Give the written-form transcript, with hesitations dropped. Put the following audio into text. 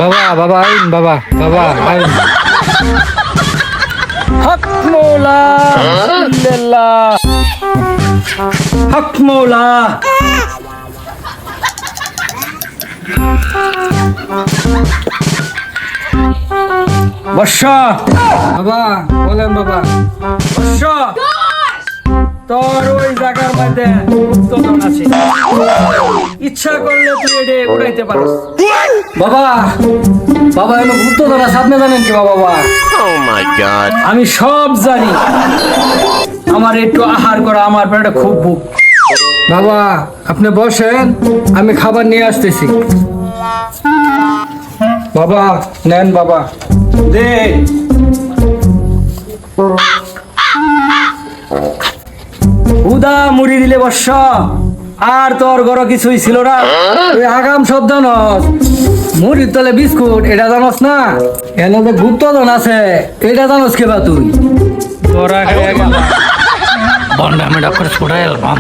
বাবা বাবা আইন বাবা বাবা আইন হক মৌলা ইল্লাল্লাহ হক মৌলা বর্ষ বাবা বলেন বাবা বর্ষ তোর ওই জায়গার মধ্যে উত্তোলন আছে ইচ্ছা করলে তুই এটা উড়াইতে পারস বাবা বাবা এলো ভূত ধরা সামনে জানেন কি বাবা বাবা Oh my god. আমি সব জানি আমার একটু আহার করা আমার পেটে খুব ভুক বাবা আপনি বসেন আমি খাবার নিয়ে আসতেছি বাবা নেন বাবা দে উদা মুড়ি দিলে বর্ষ আর তোর ঘর কিছুই ছিল না তুই আগাম সব জানস মুড়ির তলে বিস্কুট এটা জানস না এনে যে গুপ্তধন আছে এটা জানস কেবা তুই তোরা খেয়ে গেল বন্ডা মেডা করে ছড়াই এলাম